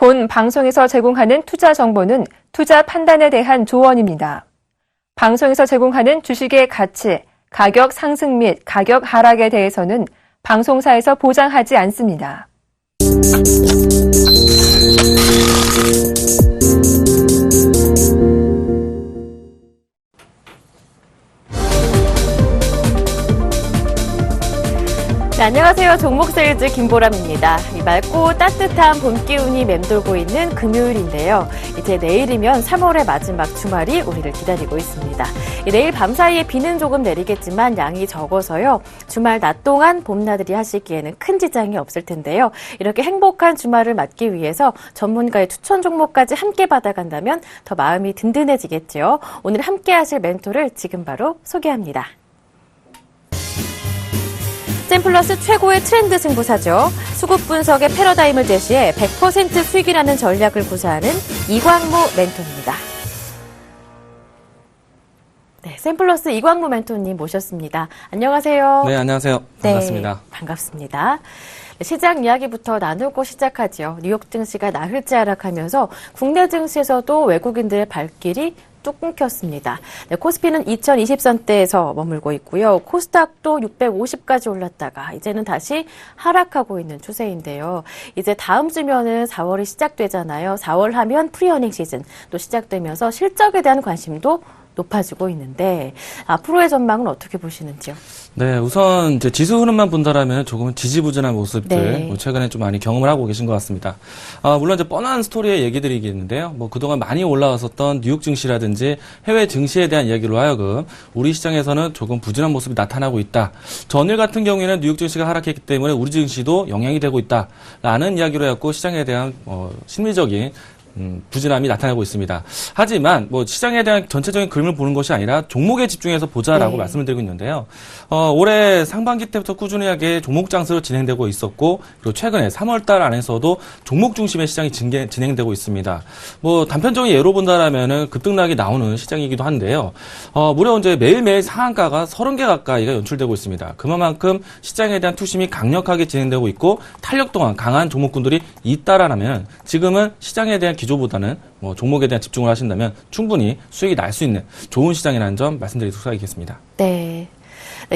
본 방송에서 제공하는 투자 정보는 투자 판단에 대한 조언입니다. 방송에서 제공하는 주식의 가치, 가격 상승 및 가격 하락에 대해서는 방송사에서 보장하지 않습니다. 네, 안녕하세요. 종목세일즈 김보람입니다. 맑고 따뜻한 봄 기운이 맴돌고 있는 금요일인데요. 이제 내일이면 3월의 마지막 주말이 우리를 기다리고 있습니다. 내일 밤 사이에 비는 조금 내리겠지만 양이 적어서요. 주말 낮 동안 봄나들이 하시기에는 큰 지장이 없을 텐데요. 이렇게 행복한 주말을 맞기 위해서 전문가의 추천 종목까지 함께 받아간다면 더 마음이 든든해지겠죠. 오늘 함께 하실 멘토를 지금 바로 소개합니다. 샘플러스 최고의 트렌드 승부사죠. 수급 분석의 패러다임을 제시해 100% 수익이라는 전략을 구사하는 이광무 멘토입니다. 네, 샘플러스 이광무 멘토님 모셨습니다. 안녕하세요. 네, 안녕하세요. 반갑습니다. 네, 반갑습니다. 시장 이야기부터 나누고 시작하죠. 뉴욕 증시가 나흘째 하락하면서 국내 증시에서도 외국인들의 발길이 뚝 끊겼습니다. 네, 코스피는 2020선대에서 머물고 있고요. 코스닥도 650까지 올랐다가 이제는 다시 하락하고 있는 추세인데요. 이제 다음 주면은 4월이 시작되잖아요. 4월 하면 프리어닝 시즌 또 시작되면서 실적에 대한 관심도 높아지고 있는데 앞으로의 전망은 어떻게 보시는지요? 네, 우선 이제 지수 흐름만 본다라면 조금은 지지부진한 모습들 최근에 좀 많이 경험을 하고 계신 것 같습니다. 물론 이제 뻔한 스토리의 얘기들이겠는데요. 그동안 많이 올라왔었던 뉴욕 증시라든지 해외 증시에 대한 이야기로 하여금 우리 시장에서는 조금 부진한 모습이 나타나고 있다. 전일 같은 경우에는 뉴욕 증시가 하락했기 때문에 우리 증시도 영향이 되고 있다라는 이야기로 해갖고 시장에 대한 심리적인 부진함이 나타나고 있습니다. 하지만 시장에 대한 전체적인 그림을 보는 것이 아니라 종목에 집중해서 보자라고 말씀을 드리고 있는데요. 올해 상반기 때부터 꾸준하게 종목 장세로 진행되고 있었고 그리고 최근에 3월달 안에서도 종목 중심의 시장이 진행되고 있습니다. 단편적인 예로 본다라면은 급등락이 나오는 시장이기도 한데요. 무려 이제 매일매일 상한가가 30개 가까이가 연출되고 있습니다. 그만큼 시장에 대한 투심이 강력하게 진행되고 있고 탄력 또한 강한 종목군들이 있다라면 지금은 시장에 대한 기조보다는 종목에 대한 집중을 하신다면 충분히 수익이 날 수 있는 좋은 시장이라는 점 말씀드릴 수가 있겠습니다. 네.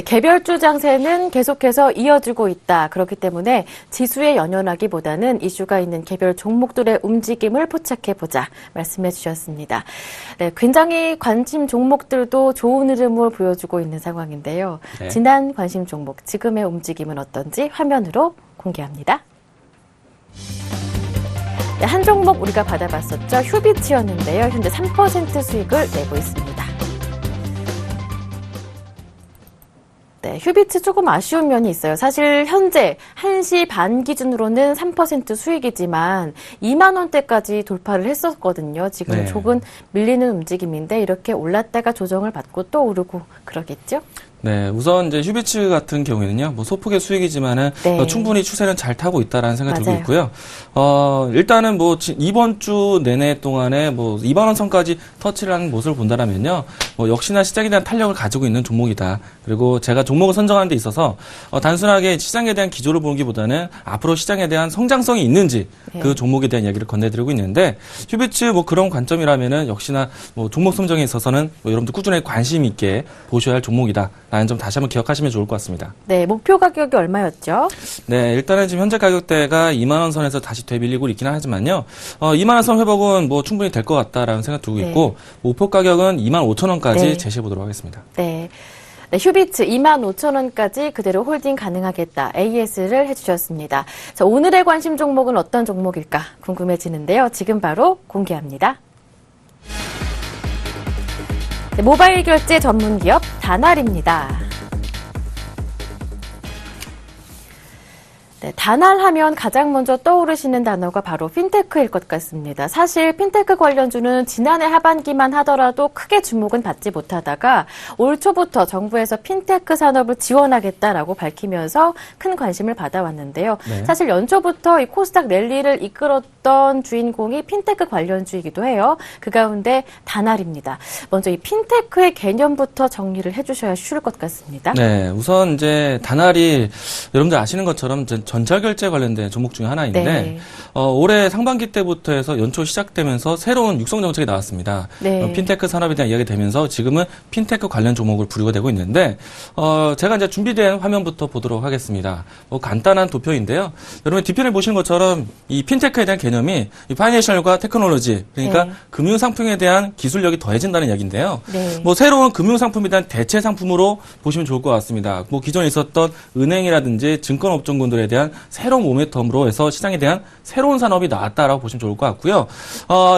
개별주 장세는 계속해서 이어지고 있다. 그렇기 때문에 지수에 연연하기보다는 이슈가 있는 개별 종목들의 움직임을 포착해보자 말씀해 주셨습니다. 네, 굉장히 관심 종목들도 좋은 흐름을 보여주고 있는 상황인데요. 네. 지난 관심 종목, 지금의 움직임은 어떤지 화면으로 공개합니다. 네, 한 종목 우리가 받아봤었죠. 휴비츠였는데요. 현재 3% 수익을 내고 있습니다. 네, 휴비츠 조금 아쉬운 면이 있어요. 사실 현재 1시 반 기준으로는 3% 수익이지만 2만 원대까지 돌파를 했었거든요. 지금 조금 밀리는 움직임인데 이렇게 올랐다가 조정을 받고 또 오르고 그러겠죠? 네, 우선 이제 휴비츠 같은 경우에는요, 소폭의 수익이지만은 충분히 추세는 잘 타고 있다라는 생각이 들고 있고요. 일단은 이번 주 내내 동안에 2만 원 선까지 터치를 하는 모습을 본다라면요, 역시나 시장에 대한 탄력을 가지고 있는 종목이다. 그리고 제가 종목을 선정하는 데 있어서 단순하게 시장에 대한 기조를 보기보다는 앞으로 시장에 대한 성장성이 있는지 그 종목에 대한 이야기를 건네드리고 있는데 휴비츠 그런 관점이라면은 역시나 종목 선정에 있어서는 여러분들 꾸준히 관심 있게 보셔야 할 종목이다. 라는 점 다시 한번 기억하시면 좋을 것 같습니다. 네, 목표 가격이 얼마였죠? 네, 일단은 지금 현재 가격대가 2만 원 선에서 다시 되밀리고 있기는 하지만요. 2만 원 선 회복은 충분히 될 것 같다라는 생각 들고 있고 목표 가격은 2만 5천 원까지 제시해 보도록 하겠습니다. 네. 네, 휴비츠 2만 5천 원까지 그대로 홀딩 가능하겠다. AS를 해주셨습니다. 자, 오늘의 관심 종목은 어떤 종목일까 궁금해지는데요. 지금 바로 공개합니다. 네, 모바일 결제 전문 기업 다날입니다. 네, 다날하면 가장 먼저 떠오르시는 단어가 바로 핀테크일 것 같습니다. 사실 핀테크 관련주는 지난해 하반기만 하더라도 크게 주목은 받지 못하다가 올 초부터 정부에서 핀테크 산업을 지원하겠다라고 밝히면서 큰 관심을 받아왔는데요. 사실 연초부터 이 코스닥 랠리를 이끌었던 주인공이 핀테크 관련주이기도 해요. 그 가운데 다날입니다. 먼저 이 핀테크의 개념부터 정리를 해주셔야 쉬울 것 같습니다. 네, 우선 이제 다날이 여러분들 아시는 것처럼 전자결제 관련된 종목 중에 하나인데 네. 올해 상반기 때부터 해서 연초 시작되면서 새로운 육성 정책이 나왔습니다. 네. 핀테크 산업에 대한 이야기 되면서 지금은 핀테크 관련 종목을 부류가 되고 있는데 제가 이제 준비된 화면부터 보도록 하겠습니다. 간단한 도표인데요. 여러분 뒤편에 보시는 것처럼 이 핀테크에 대한 개념이 이 파이낸셜과 테크놀로지 그러니까 네. 금융 상품에 대한 기술력이 더해진다는 이야기인데요. 네. 새로운 금융 상품에 대한 대체 상품으로 보시면 좋을 것 같습니다. 기존에 있었던 은행이라든지 증권업종군들에 대한 새로운 모멘텀으로 해서 시장에 대한 새로운 산업이 나왔다라고 보시면 좋을 것 같고요.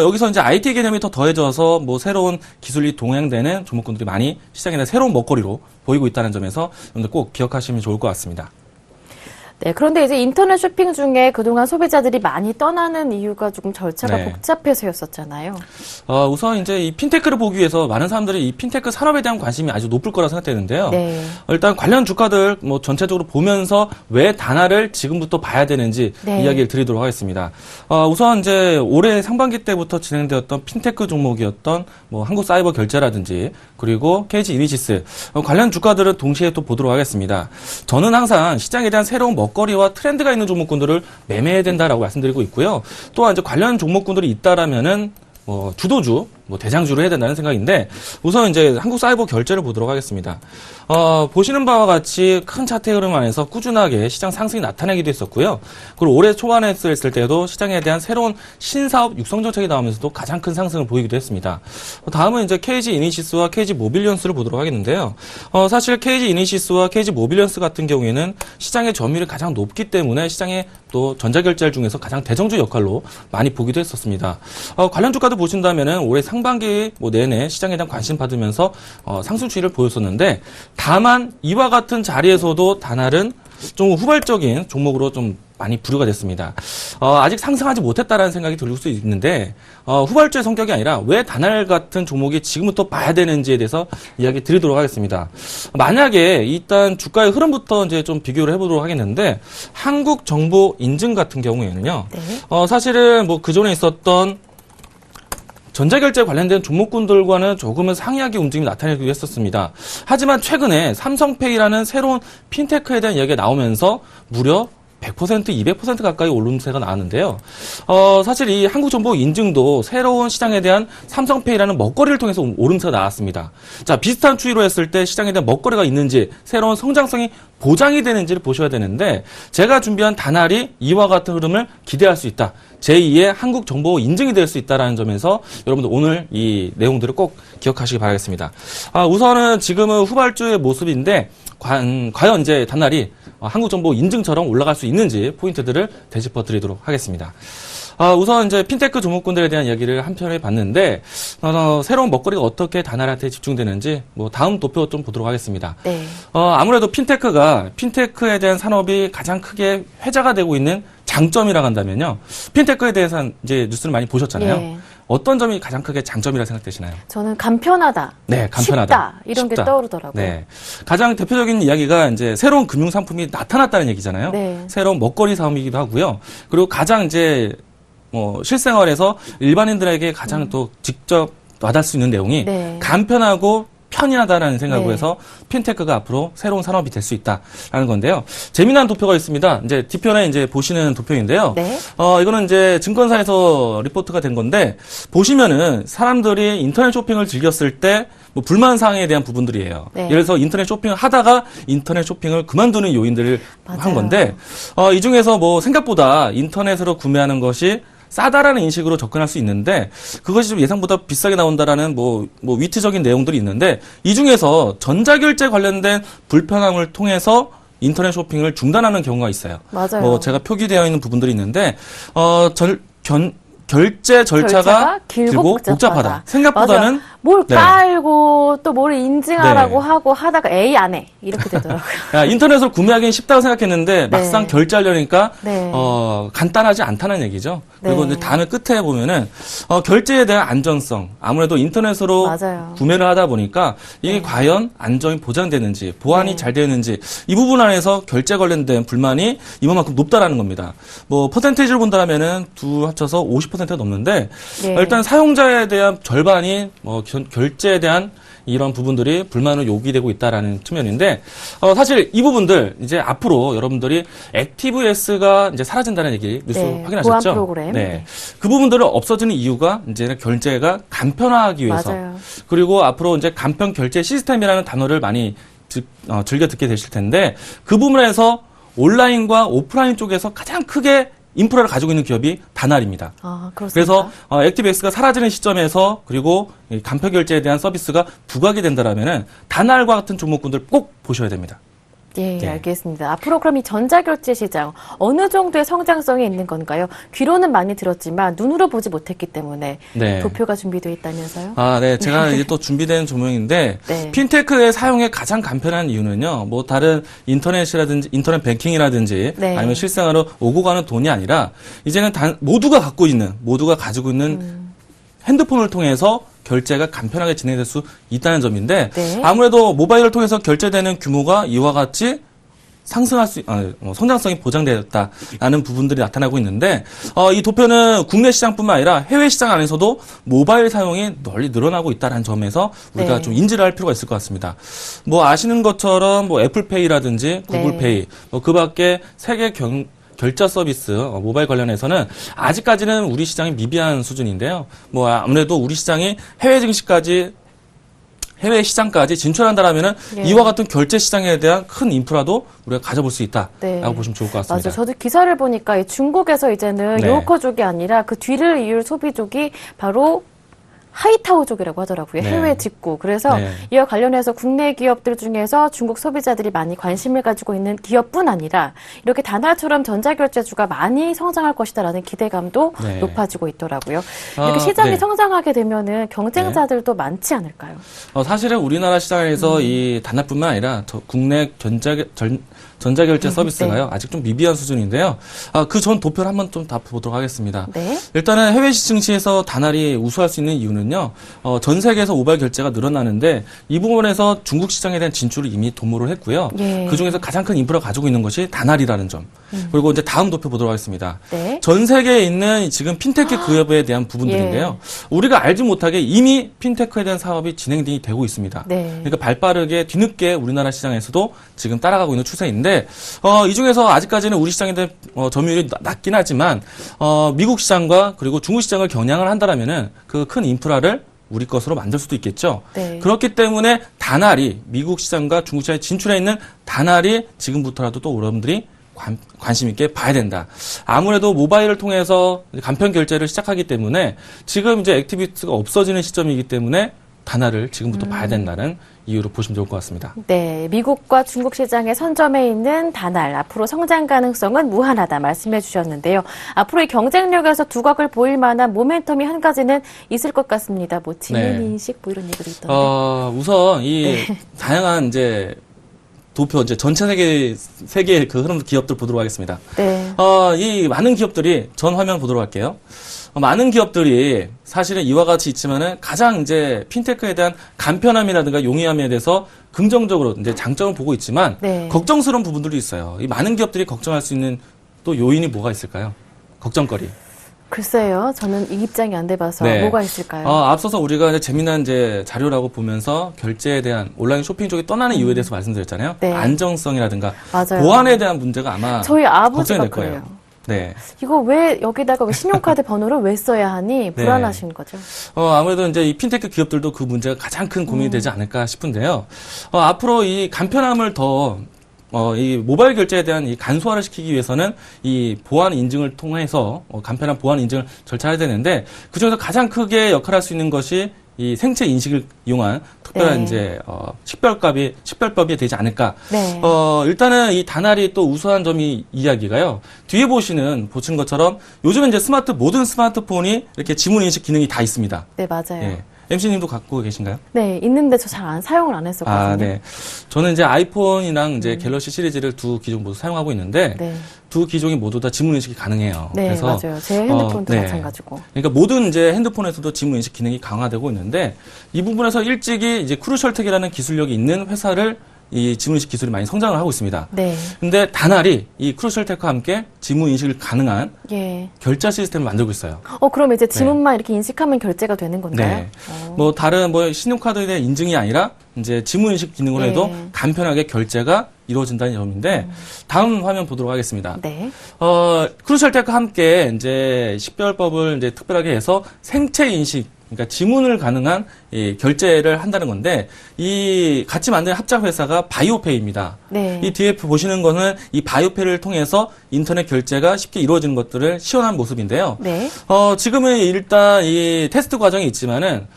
여기서 이제 IT 개념이 더 더해져서 새로운 기술이 동행되는 종목군들이 많이 시장에 대한 새로운 먹거리로 보이고 있다는 점에서 여러분들 꼭 기억하시면 좋을 것 같습니다. 네, 그런데 이제 인터넷 쇼핑 중에 그동안 소비자들이 많이 떠나는 이유가 조금 절차가 네. 복잡해서였었잖아요. 우선 이제 이 핀테크를 보기 위해서 많은 사람들이 이 핀테크 산업에 대한 관심이 아주 높을 거라 생각되는데요. 네. 일단 관련 주가들 전체적으로 보면서 왜 단화를 지금부터 봐야 되는지 네. 이야기를 드리도록 하겠습니다. 우선 이제 올해 상반기 때부터 진행되었던 핀테크 종목이었던 한국사이버결제라든지 그리고 KG 이니시스 관련 주가들은 동시에 또 보도록 하겠습니다. 저는 항상 시장에 대한 새로운 먹거리와 트렌드가 있는 종목군들을 매매해야 된다라고 말씀드리고 있고요. 또한 이제 관련 종목군들이 있다라면은 주도주, 대장주를 해야 된다는 생각인데, 우선 이제 한국 사이버 결제를 보도록 하겠습니다. 보시는 바와 같이 큰 차트 흐름 안에서 꾸준하게 시장 상승이 나타나기도 했었고요. 그리고 올해 초반에 했을 때도 시장에 대한 새로운 신사업 육성 정책이 나오면서도 가장 큰 상승을 보이기도 했습니다. 다음은 이제 KG 이니시스와 KG 모빌리언스를 보도록 하겠는데요. 사실 KG 이니시스와 KG 모빌리언스 같은 경우에는 시장의 점유율이 가장 높기 때문에 시장의 또 전자결제를 중에서 가장 대정주 역할로 많이 보기도 했었습니다. 관련 주가도 보신다면은 올해 상반기 내내 시장에 대한 관심 받으면서 상승 추이를 보였었는데, 다만 이와 같은 자리에서도 단알은 좀 후발적인 종목으로 좀 많이 부류가 됐습니다. 아직 상승하지 못했다라는 생각이 들 수 있는데, 후발주의 성격이 아니라 왜 단알 같은 종목이 지금부터 봐야 되는지에 대해서 이야기 드리도록 하겠습니다. 만약에 일단 주가의 흐름부터 이제 좀 비교를 해보도록 하겠는데, 한국정보인증 같은 경우에는요, 네. 사실은 그전에 있었던 전자결제 관련된 종목군들과는 조금은 상이하게 움직임이 나타내기도 했었습니다. 하지만 최근에 삼성페이라는 새로운 핀테크에 대한 이야기가 나오면서 무려 100%, 200% 가까이 오름세가 나왔는데요. 사실 이 한국정보인증도 새로운 시장에 대한 삼성페이라는 먹거리를 통해서 오름세가 나왔습니다. 자, 비슷한 추이로 했을 때 시장에 대한 먹거리가 있는지, 새로운 성장성이 보장이 되는지를 보셔야 되는데, 제가 준비한 단알이 이와 같은 흐름을 기대할 수 있다. 제2의 한국정보인증이 될 수 있다는 점에서 여러분들 오늘 이 내용들을 꼭 기억하시기 바라겠습니다. 우선은 지금은 후발주의 모습인데, 과연 이제 단알이 한국정보인증처럼 올라갈 수 있는지 포인트들을 되짚어 드리도록 하겠습니다. 우선 이제 핀테크 종목군들에 대한 이야기를 한편 해봤는데, 새로운 먹거리가 어떻게 단알한테 집중되는지 다음 도표 좀 보도록 하겠습니다. 네. 아무래도 핀테크에 대한 산업이 가장 크게 회자가 되고 있는 장점이라고 한다면요. 핀테크에 대해서 이제 뉴스를 많이 보셨잖아요. 예. 어떤 점이 가장 크게 장점이라고 생각되시나요? 저는 간편하다. 네, 간편하다. 쉽다. 이런 게 떠오르더라고요. 네. 가장 대표적인 이야기가 이제 새로운 금융 상품이 나타났다는 얘기잖아요. 네. 새로운 먹거리 사업이기도 하고요. 그리고 가장 이제 실생활에서 일반인들에게 가장 또 직접 와닿을 수 있는 내용이 네. 간편하고 편리하다라는 생각으로 네. 해서 핀테크가 앞으로 새로운 산업이 될 수 있다라는 건데요. 재미난 도표가 있습니다. 이제 뒤편에 이제 보시는 도표인데요. 네. 이거는 이제 증권사에서 리포트가 된 건데, 보시면은 사람들이 인터넷 쇼핑을 즐겼을 때 불만 사항에 대한 부분들이에요. 네. 예를 들어서 인터넷 쇼핑을 하다가 인터넷 쇼핑을 그만두는 요인들을 한 맞아요. 건데, 이 중에서 생각보다 인터넷으로 구매하는 것이 싸다라는 인식으로 접근할 수 있는데, 그것이 좀 예상보다 비싸게 나온다라는 위트적인 내용들이 있는데, 이 중에서 전자결제 관련된 불편함을 통해서 인터넷 쇼핑을 중단하는 경우가 있어요. 맞아요. 제가 표기되어 있는 부분들이 있는데, 결제 절차가 길고 복잡하다. 생각보다는 맞아요. 뭘 네. 깔고 또 뭘 인증하라고 네. 하고 하다가 에이 안 해. 이렇게 되더라고요. 인터넷으로 구매하기는 쉽다고 생각했는데 네. 막상 결제하려니까 네. 간단하지 않다는 얘기죠. 그리고 네. 이제 다음에 끝에 보면은 결제에 대한 안전성, 아무래도 인터넷으로 맞아요. 구매를 하다 보니까 이게 네. 과연 안전이 보장되는지, 보안이 네. 잘 되는지, 이 부분 안에서 결제 관련된 불만이 이만큼 높다라는 겁니다. 퍼센테이지를 본다면은 두 합쳐서 50%가 넘는데, 네. 일단 사용자에 대한 절반이 결제에 대한 이런 부분들이 불만으로 요기되고 있다라는 측면인데, 사실 이 부분들 이제 앞으로 여러분들이 액티브에스가 이제 사라진다는 얘기 뉴스 네, 확인하셨죠? 보안 프로그램. 네. 그 부분들을 없어지는 이유가 이제 결제가 간편화하기 위해서. 맞아요. 그리고 앞으로 이제 간편 결제 시스템이라는 단어를 많이 즐겨 듣게 되실 텐데, 그 부분에서 온라인과 오프라인 쪽에서 가장 크게 인프라를 가지고 있는 기업이 다날입니다. 아, 그렇습니까? 그래서 액티브엑스가 사라지는 시점에서 그리고 이 간편 결제에 대한 서비스가 부각이 된다라면은 다날과 같은 종목군들 꼭 보셔야 됩니다. 예, 네. 알겠습니다. 앞으로 그럼 이 전자결제 시장 어느 정도의 성장성이 있는 건가요? 귀로는 많이 들었지만 눈으로 보지 못했기 때문에 네. 도표가 준비되어 있다면서요? 아, 네. 제가 이제 또 준비된 조명인데, 네. 핀테크의 사용에 가장 간편한 이유는요, 뭐 다른 인터넷이라든지, 인터넷 뱅킹이라든지, 네. 아니면 실생활로 오고 가는 돈이 아니라, 이제는 모두가 가지고 있는 핸드폰을 통해서 결제가 간편하게 진행될 수 있다는 점인데, 네. 아무래도 모바일을 통해서 결제되는 규모가 이와 같이 성장성이 보장되었다라는 부분들이 나타나고 있는데, 이 도표는 국내 시장뿐만 아니라 해외 시장 안에서도 모바일 사용이 널리 늘어나고 있다는 점에서 우리가 네. 좀 인지를 할 필요가 있을 것 같습니다. 뭐 아시는 것처럼 뭐 애플페이라든지 구글페이, 네. 그 밖에 세계 결제 서비스 모바일 관련해서는 아직까지는 우리 시장이 미비한 수준인데요. 뭐 아무래도 우리 시장이 해외 시장까지 진출한다라면은 예. 이와 같은 결제 시장에 대한 큰 인프라도 우리가 가져볼 수 있다라고 네. 보시면 좋을 것 같습니다. 맞아요. 저도 기사를 보니까 이 중국에서 이제는 네. 요커족이 아니라 그 뒤를 이을 소비족이 바로 하이타우족이라고 하더라고요. 네. 해외 직구. 그래서 네. 이와 관련해서 국내 기업들 중에서 중국 소비자들이 많이 관심을 가지고 있는 기업뿐 아니라 이렇게 다날처럼 전자결제주가 많이 성장할 것이다라는 기대감도 네. 높아지고 있더라고요. 이렇게 시장이 네. 성장하게 되면은 경쟁자들도 많지 않을까요? 사실은 우리나라 시장에서 이 다날뿐만 아니라 국내 전자결제 서비스가요, 아직 좀 미비한 수준인데요. 그 전 도표를 한번 좀 다 보도록 하겠습니다. 네. 일단은 해외 증시에서 다날이 우수할 수 있는 이유는요, 전 세계에서 모바일 결제가 늘어나는데 이 부분에서 중국 시장에 대한 진출을 이미 도모를 했고요. 예. 그 중에서 가장 큰 인프라를 가지고 있는 것이 다날이라는 점. 그리고 이제 다음 도표 보도록 하겠습니다. 네. 전 세계에 있는 지금 핀테크 기업에 대한 부분들인데요. 우리가 알지 못하게 이미 핀테크에 대한 사업이 진행이 되고 있습니다. 네. 그러니까 발빠르게 뒤늦게 우리나라 시장에서도 지금 따라가고 있는 추세인데, 이 중에서 아직까지는 우리 시장에 대한 점유율이 낮긴 하지만 미국 시장과 그리고 중국 시장을 겨냥을 한다라면은 그 큰 인프라를 우리 것으로 만들 수도 있겠죠. 네. 그렇기 때문에 다날이 미국 시장과 중국 시장에 진출해 있는 다날이 지금부터라도 또 여러분들이 관심 있게 봐야 된다. 아무래도 모바일을 통해서 간편 결제를 시작하기 때문에 지금 이제 액티비티가 없어지는 시점이기 때문에 다날을 지금부터 봐야 된다는 이유로 보시면 좋을 것 같습니다. 네, 미국과 중국 시장에 선점해 있는 다날, 앞으로 성장 가능성은 무한하다 말씀해 주셨는데요. 앞으로 이 경쟁력에서 두각을 보일 만한 모멘텀이 한 가지는 있을 것 같습니다. 뭐 지문인식 뭐 이런 얘기도 있던데. 우선 이 다양한 이제 도표 이제 전체 세계의 그 흐름 기업들 보도록 하겠습니다. 네. 이 많은 기업들이 전 화면 보도록 할게요. 많은 기업들이 사실은 이와 같이 있지만은 가장 이제 핀테크에 대한 간편함이라든가 용이함에 대해서 긍정적으로 이제 장점을 보고 있지만 네. 걱정스러운 부분들이 있어요. 이 많은 기업들이 걱정할 수 있는 또 요인이 뭐가 있을까요? 걱정거리. 글쎄요, 저는 이 입장이 안 돼봐서 네. 뭐가 있을까요? 앞서서 우리가 이제 재미난 이제 자료라고 보면서 결제에 대한 온라인 쇼핑 쪽이 떠나는 이유에 대해서 말씀드렸잖아요. 네. 안정성이라든가 맞아요. 보안에 대한 문제가 아마 저희 아버지가 걱정이 될 거예요. 그래요. 네. 이거 왜 여기다가 왜 신용카드 번호를 왜 써야 하니 불안하신 거죠? 아무래도 이제 이 핀테크 기업들도 그 문제가 가장 큰 고민이 되지 않을까 싶은데요. 앞으로 이 간편함을 이 모바일 결제에 대한 이 간소화를 시키기 위해서는 이 보안 인증을 통해서 간편한 보안 인증을 절차해야 되는데 그중에서 가장 크게 역할할 수 있는 것이 이 생체 인식을 이용한 특별한 네. 이제 식별법이 되지 않을까. 네. 일단은 이 다날이 또 우수한 점이 이야기가요. 뒤에 보신 것처럼 요즘은 이제 모든 스마트폰이 이렇게 지문 인식 기능이 다 있습니다. 네, 맞아요. 예. MC님도 갖고 계신가요? 네, 있는데 저 잘 사용을 안 했었거든요. 네. 저는 이제 아이폰이랑 이제 갤럭시 시리즈를 두 기종 모두 사용하고 있는데 네. 두 기종이 모두 다 지문 인식이 가능해요. 네, 그래서 맞아요. 제 핸드폰도 네. 마찬가지고. 그러니까 모든 이제 핸드폰에서도 지문 인식 기능이 강화되고 있는데 이 부분에서 일찍이 이제 크루셜텍이라는 기술력이 있는 회사를 이 지문인식 기술이 많이 성장을 하고 있습니다. 네. 근데 다날이 이 크루셜테크와 함께 지문 인식을 가능한 예. 결제 시스템을 만들고 있어요. 그럼 이제 지문만 이렇게 인식하면 결제가 되는 건가요? 네. 뭐 다른 뭐 신용카드에 대한 인증이 아니라 이제 지문 인식 기능으로 해도 간편하게 결제가 이루어진다는 점인데 다음 화면 보도록 하겠습니다. 네. 크루셜테크와 함께 이제 식별법을 이제 특별하게 해서 생체 인식, 그러니까 지문을 가능한 이 결제를 한다는 건데 이 같이 만든 합작 회사가 바이오페이입니다. 네. 이 뒤에 보시는 거는 이 바이오페이를 통해서 인터넷 결제가 쉽게 이루어지는 것들을 시연한 모습인데요. 네. 지금은 일단 이 테스트 과정이 있지만은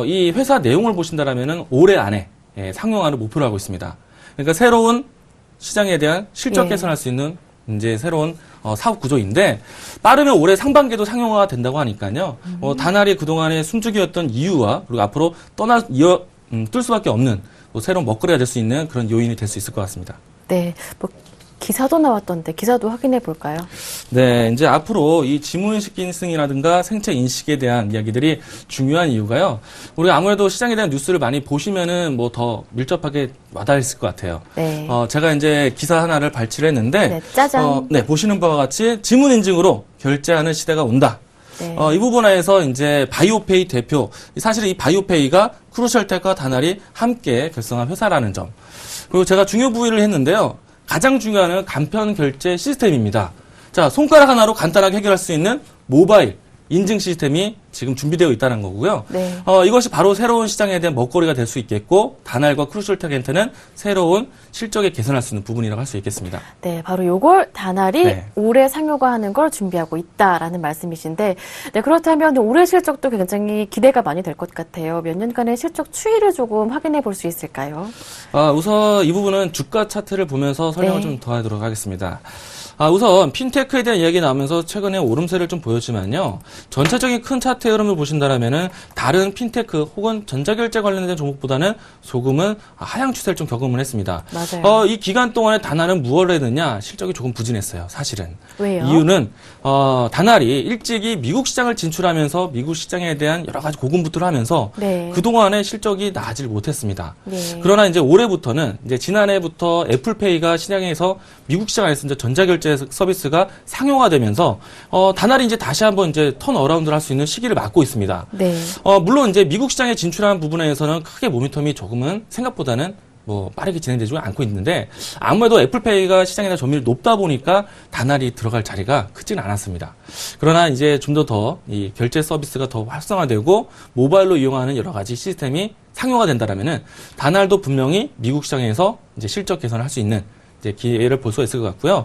이 회사 내용을 보신다라면은 올해 안에 상용화를 목표로 하고 있습니다. 그러니까 새로운 시장에 대한 실적 개선할 수 있는 이제 새로운 사업 구조인데 빠르면 올해 상반기에도 상용화가 된다고 하니까요. 다날이 그동안의 숨죽이었던 이유와 그리고 앞으로 뜰 수밖에 없는 새로운 먹거리가 될 수 있는 그런 요인이 될 수 있을 것 같습니다. 네. 기사도 나왔던데 기사도 확인해 볼까요? 네, 이제 앞으로 이 지문인식 기능이라든가 생체 인식에 대한 이야기들이 중요한 이유가요. 우리가 아무래도 시장에 대한 뉴스를 많이 보시면은 뭐 더 밀접하게 와닿았을 것 같아요. 네. 제가 이제 기사 하나를 발췌를 했는데, 네, 짜잔. 네, 보시는 바와 같이 지문 인증으로 결제하는 시대가 온다. 네. 이 부분에서 이제 바이오페이 대표, 사실 이 바이오페이가 크루셜텍과 다날이 함께 결성한 회사라는 점. 그리고 제가 중요 부위를 했는데요. 가장 중요한 건 간편 결제 시스템입니다. 자, 손가락 하나로 간단하게 해결할 수 있는 모바일 인증 시스템이 지금 준비되어 있다는 거고요. 네. 이것이 바로 새로운 시장에 대한 먹거리가 될 수 있겠고, 다날과 크루셜텍한테는 새로운 실적에 개선할 수 있는 부분이라고 할 수 있겠습니다. 네, 바로 요걸 다날이 네. 올해 상용화하는 걸 준비하고 있다라는 말씀이신데, 네, 그렇다면 올해 실적도 굉장히 기대가 많이 될 것 같아요. 몇 년간의 실적 추이를 조금 확인해 볼 수 있을까요? 우선 이 부분은 주가 차트를 보면서 설명을 좀 더 하도록 하겠습니다. 우선 핀테크에 대한 이야기 나오면서 최근에 오름세를 좀 보였지만요. 전체적인 큰 차트 흐름을 보신다라면은 다른 핀테크 혹은 전자결제 관련된 종목보다는 조금은 하향 추세를 좀 경험을 했습니다. 맞아요. 이 기간 동안에 다날은 무엇을 했느냐? 실적이 조금 부진했어요. 사실은. 왜요? 이유는 다날이 일찍이 미국 시장을 진출하면서 미국 시장에 대한 여러 가지 고군분투를 하면서 네. 그동안의 실적이 나아질 못했습니다. 네. 그러나 이제 올해부터는 이제 지난해부터 애플페이가 시장에서 미국 시장에서 이제 전자결제 서비스가 상용화되면서 다날이 이제 다시 한번 이제 턴 어라운드를 할 수 있는 시기를 맞고 있습니다. 네. 물론 이제 미국 시장에 진출한 부분에서는 크게 모멘텀이 조금은 생각보다는 빠르게 진행되지 않고 있는데 아무래도 애플페이가 시장에 대한 점유율이 높다 보니까 다날이 들어갈 자리가 크지는 않았습니다. 그러나 이제 좀 더 이 결제 서비스가 더 활성화되고 모바일로 이용하는 여러 가지 시스템이 상용화 된다라면은 다날도 분명히 미국 시장에서 이제 실적 개선을 할 수 있는 이제 기회를 볼 수가 있을 것 같고요.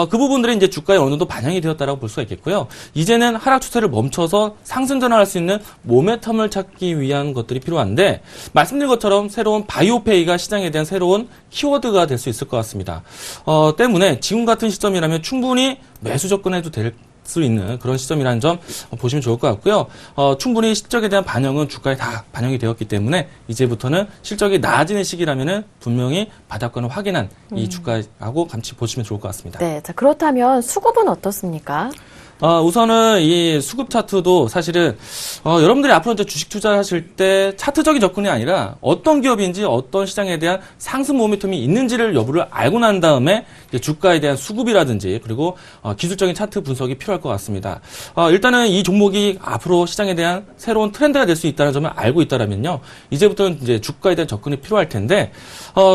그 부분들이 이제 주가에 어느 정도 반영이 되었다라고 볼 수가 있겠고요. 이제는 하락 추세를 멈춰서 상승 전환할 수 있는 모멘텀을 찾기 위한 것들이 필요한데 말씀드린 것처럼 새로운 바이오페이가 시장에 대한 새로운 키워드가 될 수 있을 것 같습니다. 때문에 지금 같은 시점이라면 충분히 매수 접근해도 될 수 있는 그런 시점이라는 점 보시면 좋을 것 같고요. 충분히 실적에 대한 반영은 주가에 다 반영이 되었기 때문에 이제부터는 실적이 나아지는 시기라면은 분명히 바닥권을 확인한 이 주가하고 같이 보시면 좋을 것 같습니다. 네, 자, 그렇다면 수급은 어떻습니까? 우선은 이 수급 차트도 사실은 여러분들이 앞으로 이제 주식 투자를 하실 때 차트적인 접근이 아니라 어떤 기업인지 어떤 시장에 대한 상승 모멘텀이 있는지를 여부를 알고 난 다음에 이제 주가에 대한 수급이라든지 그리고 기술적인 차트 분석이 필요할 것 같습니다. 일단은 이 종목이 앞으로 시장에 대한 새로운 트렌드가 될 수 있다는 점을 알고 있다라면요. 이제부터는 이제 주가에 대한 접근이 필요할 텐데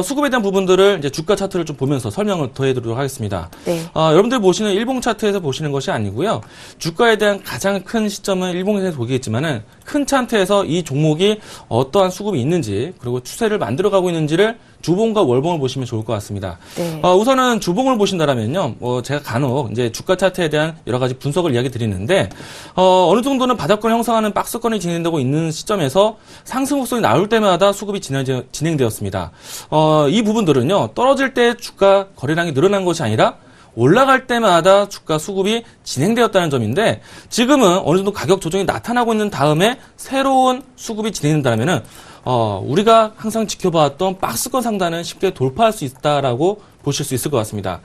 수급에 대한 부분들을 이제 주가 차트를 좀 보면서 설명을 더해드리도록 하겠습니다. 네. 여러분들 보시는 일봉 차트에서 보시는 것이 아니고요. 주가에 대한 가장 큰 시점은 일봉에서 보겠지만은 큰 차트에서 이 종목이 어떠한 수급이 있는지 그리고 추세를 만들어가고 있는지를 주봉과 월봉을 보시면 좋을 것 같습니다. 네. 우선은 주봉을 보신다라면요, 제가 간혹 이제 주가 차트에 대한 여러 가지 분석을 이야기 드리는데 어느 정도는 바닥권을 형성하는 박스권이 진행되고 있는 시점에서 상승 곡선이 나올 때마다 수급이 진행되었습니다. 이 부분들은요, 떨어질 때 주가 거래량이 늘어난 것이 아니라 올라갈 때마다 주가 수급이 진행되었다는 점인데 지금은 어느 정도 가격 조정이 나타나고 있는 다음에 새로운 수급이 진행된다면은 우리가 항상 지켜봐왔던 박스권 상단은 쉽게 돌파할 수 있다라고 보실 수 있을 것 같습니다.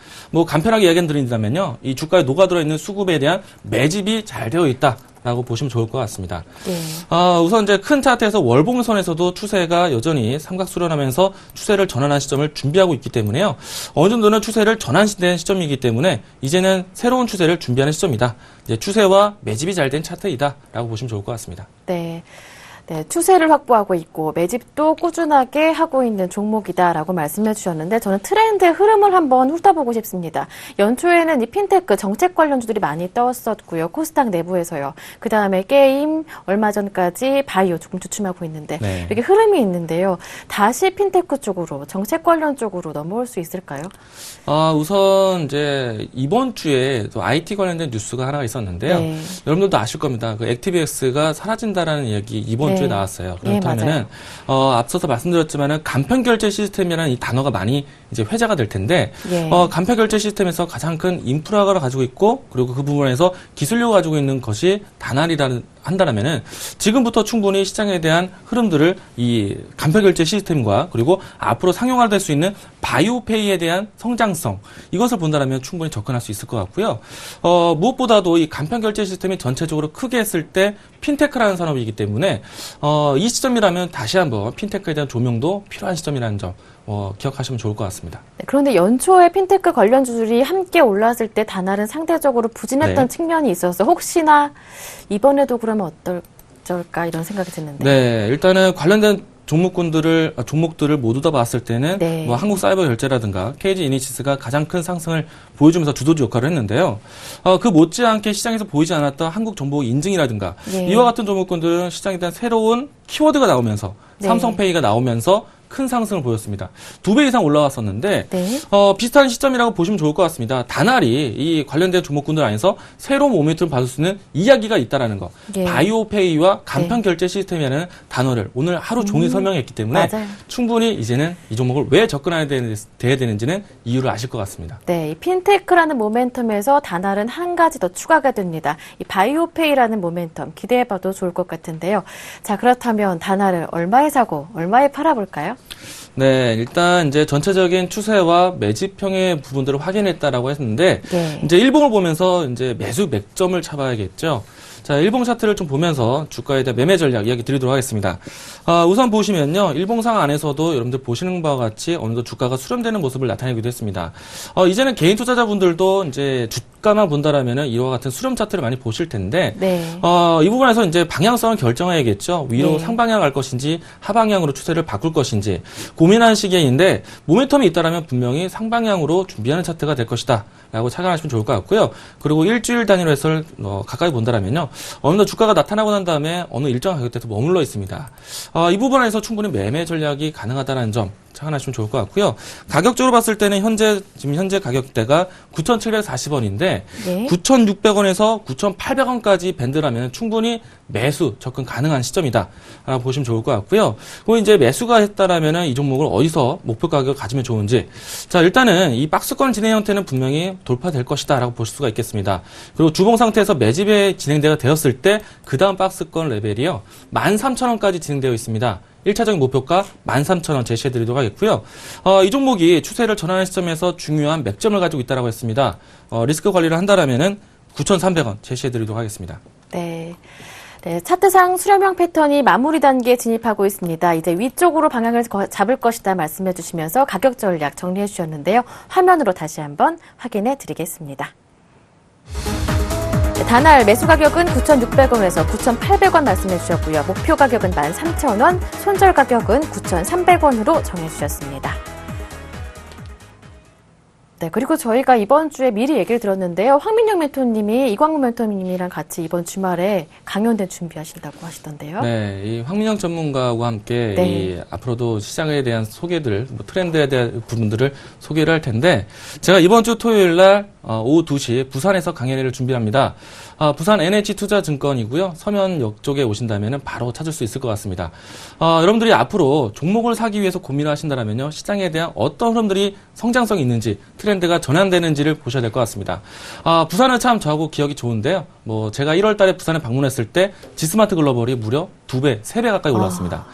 간편하게 이야기 드린다면요, 이 주가에 녹아들어 있는 수급에 대한 매집이 잘 되어 있다. 라고 보시면 좋을 것 같습니다. 네. 우선 이제 큰 차트에서 월봉선에서도 추세가 여전히 삼각수렴하면서 추세를 전환한 시점을 준비하고 있기 때문에요. 어느 정도는 추세를 전환된 시점이기 때문에 이제는 새로운 추세를 준비하는 시점이다. 이제 추세와 매집이 잘 된 차트이다라고 보시면 좋을 것 같습니다. 네. 네, 추세를 확보하고 있고 매집도 꾸준하게 하고 있는 종목이다라고 말씀해 주셨는데 저는 트렌드의 흐름을 한번 훑어보고 싶습니다. 연초에는 이 핀테크 정책 관련주들이 많이 떴었고요. 코스닥 내부에서요. 그다음에 게임, 얼마 전까지 바이오 조금 주춤하고 있는데 네. 이렇게 흐름이 있는데요. 다시 핀테크 쪽으로, 정책 관련 쪽으로 넘어올 수 있을까요? 우선 이제 이번 주에 또 IT 관련된 뉴스가 하나가 있었는데요. 네. 여러분들도 아실 겁니다. 그 액티브엑스가 사라진다라는 이야기 이번 주에 나왔어요. 네, 그렇다면은 앞서서 말씀드렸지만은 간편 결제 시스템이라는 이 단어가 많이 이제 회자가 될 텐데 간편 결제 시스템에서 가장 큰 인프라가 가지고 있고 그리고 그 부분에서 기술력을 가지고 있는 것이 한다면은 지금부터 충분히 시장에 대한 흐름들을 이 간편 결제 시스템과 그리고 앞으로 상용화될 수 있는 바이오페이에 대한 성장성 이것을 본다면 충분히 접근할 수 있을 것 같고요. 무엇보다도 이 간편 결제 시스템이 전체적으로 크게 했을 때 핀테크라는 산업이기 때문에 이 시점이라면 다시 한번 핀테크에 대한 조명도 필요한 시점이라는 점 기억하시면 좋을 것 같습니다. 네, 그런데 연초에 핀테크 관련주들이 함께 올랐을 때 단알은 상대적으로 부진했던 측면이 있어서 혹시나 이번에도 그러면 어떨까 이런 생각이 드는데. 네, 일단은 관련된 종목들을 모두 다 봤을 때는 뭐 한국사이버결제라든가 KG 이니시스가 가장 큰 상승을 보여주면서 주도주 역할을 했는데요. 그 못지않게 시장에서 보이지 않았던 한국정보인증이라든가 이와 같은 종목군들은 시장에 대한 새로운 키워드가 나오면서 삼성페이가 나오면서 큰 상승을 보였습니다. 2배 이상 올라왔었는데 비슷한 시점이라고 보시면 좋을 것 같습니다. 단알이 이 관련된 종목군들 안에서 새로운 모멘텀을 받을 수 있는 이야기가 있다라는 거. 바이오페이와 간편 결제 시스템이라는 단어를 오늘 하루 종일 설명했기 때문에 충분히 이제는 이 종목을 왜 접근해야 되는지는 이유를 아실 것 같습니다. 네, 이 핀테크라는 모멘텀에서 단알은 한 가지 더 추가가 됩니다. 이 바이오페이라는 모멘텀 기대해봐도 좋을 것 같은데요. 자, 그렇다면 단알을 얼마에 사고 얼마에 팔아볼까요? 네, 일단 이제 전체적인 추세와 매집형의 부분들을 확인했다라고 했는데 이제 일봉을 보면서 이제 매수 맥점을 잡아야겠죠. 자, 일봉 차트를 좀 보면서 주가에 대한 매매 전략 이야기 드리도록 하겠습니다. 우선 보시면요. 일봉상 안에서도 여러분들 보시는 바와 같이 어느 정도 주가가 수렴되는 모습을 나타내기도 했습니다. 이제는 개인 투자자분들도 이제 주가만 본다라면은 이와 같은 수렴 차트를 많이 보실 텐데, 이 부분에서 이제 방향성을 결정해야겠죠. 위로 상방향 갈 것인지, 하방향으로 추세를 바꿀 것인지, 고민하는 시기인데, 모멘텀이 있다라면 분명히 상방향으로 준비하는 차트가 될 것이다. 라고 착안하시면 좋을 것 같고요. 그리고 일주일 단위로 해서 가까이 본다라면요. 어느 정도 주가가 나타나고 난 다음에 어느 일정 가격대에서 머물러 있습니다. 이 부분에서 충분히 매매 전략이 가능하다는 점 착안하시면 좋을 것 같고요. 가격적으로 봤을 때는 지금 현재 가격대가 9,740원인데 9,600원에서 9,800원까지 밴드라면 충분히 매수 접근 가능한 시점이다. 라고 보시면 좋을 것 같고요. 그리고 이제 매수가 했다라면 이 종목을 어디서 목표 가격을 가지면 좋은지. 자, 일단은 이 박스권 진행 형태는 분명히 돌파될 것이다. 라고 볼 수가 있겠습니다. 그리고 주봉 상태에서 매집에 진행대가 되었을 때 그 다음 박스권 레벨이요. 13,000원까지 진행되어 있습니다. 1차적인 목표가 13,000원 제시해드리도록 하겠고요. 이 종목이 추세를 전환하는 시점에서 중요한 맥점을 가지고 있다고 했습니다. 리스크 관리를 한다라면은 9,300원 제시해드리도록 하겠습니다. 네. 네, 차트상 수렴형 패턴이 마무리 단계에 진입하고 있습니다. 이제 위쪽으로 방향을 잡을 것이다 말씀해 주시면서 가격 전략 정리해 주셨는데요. 화면으로 다시 한번 확인해 드리겠습니다. 단알 매수 가격은 9,600원에서 9,800원 말씀해 주셨고요. 목표 가격은 13,000원, 손절 가격은 9,300원으로 정해 주셨습니다. 네, 그리고 저희가 이번 주에 미리 얘기를 들었는데요. 황민영 멘토님이 이광우 멘토님이랑 같이 이번 주말에 강연대 준비하신다고 하시던데요. 네, 이 황민영 전문가와 함께 앞으로도 시장에 대한 소개들, 트렌드에 대한 부분들을 소개를 할 텐데 제가 이번 주 토요일 날 오후 2시 부산에서 강연회를 준비합니다. 부산 NH투자증권이고요. 서면역 쪽에 오신다면 바로 찾을 수 있을 것 같습니다. 여러분들이 앞으로 종목을 사기 위해서 고민을 하신다면요. 시장에 대한 어떤 흐름들이 성장성이 있는지 트렌드가 전환되는지를 보셔야 될 것 같습니다. 부산은 참 저하고 기억이 좋은데요. 제가 1월 달에 부산에 방문했을 때 지스마트 글로벌이 무려 2배, 3배 가까이 올랐습니다.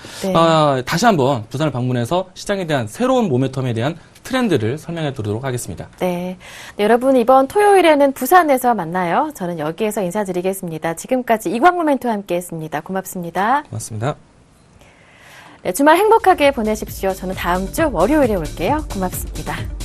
다시 한번 부산을 방문해서 시장에 대한 새로운 모멘텀에 대한 트렌드를 설명해 드리도록 하겠습니다. 네. 네, 여러분 이번 토요일에는 부산에서 만나요. 저는 여기에서 인사드리겠습니다. 지금까지 이광무 멘토와 함께했습니다. 고맙습니다. 고맙습니다. 네, 주말 행복하게 보내십시오. 저는 다음 주 월요일에 올게요. 고맙습니다.